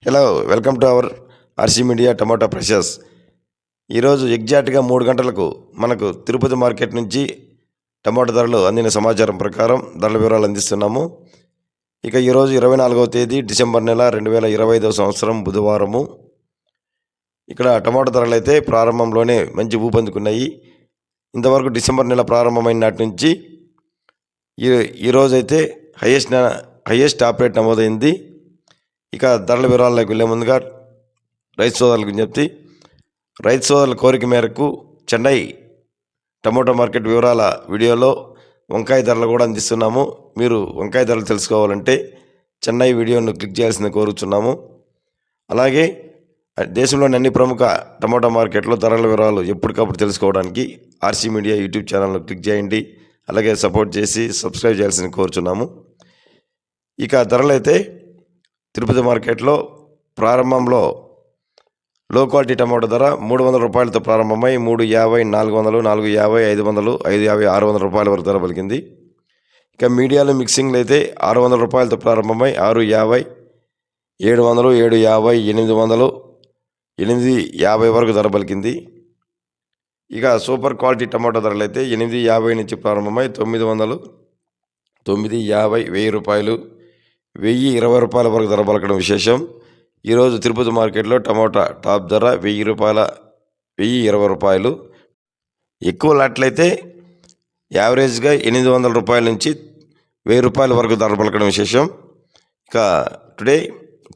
Hello, welcome to our RC media tomato pressures. ఈరోజు ఎగ్జాక్ట్గా 3 గంటలకు మనకు తిరుపతి మార్కెట్ నుంచి టమాటా ధరలు అందిన సమాచారం ప్రకారం ధరల వివరాలు అందిస్తున్నాము. ఇక ఈరోజు 24వ తేదీ డిసెంబర్ నెల 2025 సంవత్సరం బుధవారము. ఇక్కడ టమాటా ధరలు అయితే ప్రారంభంలోనే మంచి ఊపందుకున్నాయి. ఇంతవరకు డిసెంబర్ నెల ప్రారంభమైన నాటి నుంచి ఈరోజైతే హైయెస్ట్ టాప్ రేట్ నమోదైంది. ఇక ధరల వివరాలకు వెళ్ళే ముందుగా రైతు సోదరులకు విజ్ఞప్తి. రైతు సోదరుల కోరిక మేరకు చెన్నై టమోటా మార్కెట్ వివరాల వీడియోలో వంకాయ ధరలు కూడా అందిస్తున్నాము. మీరు వంకాయ ధరలు తెలుసుకోవాలంటే చెన్నై వీడియోను క్లిక్ చేయాల్సింది కోరుచున్నాము. అలాగే దేశంలోని అన్ని ప్రముఖ టమోటా మార్కెట్లో ధరల వివరాలు ఎప్పటికప్పుడు తెలుసుకోవడానికి ఆర్సీ మీడియా యూట్యూబ్ ఛానల్ను క్లిక్ చేయండి. అలాగే సపోర్ట్ చేసి సబ్స్క్రైబ్ చేయాల్సింది కోరుచున్నాము. ఇక ధరలు అయితే తిరుపతి మార్కెట్లో ప్రారంభంలో లో క్వాలిటీ టమాటో ధర 300 రూపాయలతో ప్రారంభమై 350, 400, 450, 500, 550, 600 రూపాయల వరకు ధర పలికింది. ఇక మీడియాలో మిక్సింగ్లు అయితే 600 రూపాయలతో ప్రారంభమై 650, 700, 750, 800, 850 వరకు ధర పలికింది. ఇక సూపర్ క్వాలిటీ టమాటో ధరలు అయితే 850 నుంచి ప్రారంభమై 900, 950, 1000 రూపాయలు, 1020 రూపాయల వరకు ధర పలకడం విశేషం. ఈరోజు తిరుపతి మార్కెట్లో టమోటా టాప్ ధర 1000 రూపాయల, 1020 రూపాయలు. ఎక్కువ లాట్లయితే యావరేజ్గా 800 రూపాయల నుంచి 1000 రూపాయల వరకు ధర పలకడం విశేషం. ఇక today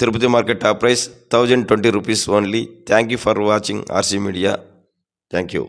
Tirupati market top price 1020 rupees only. Thank you for watching RC media. Thank you.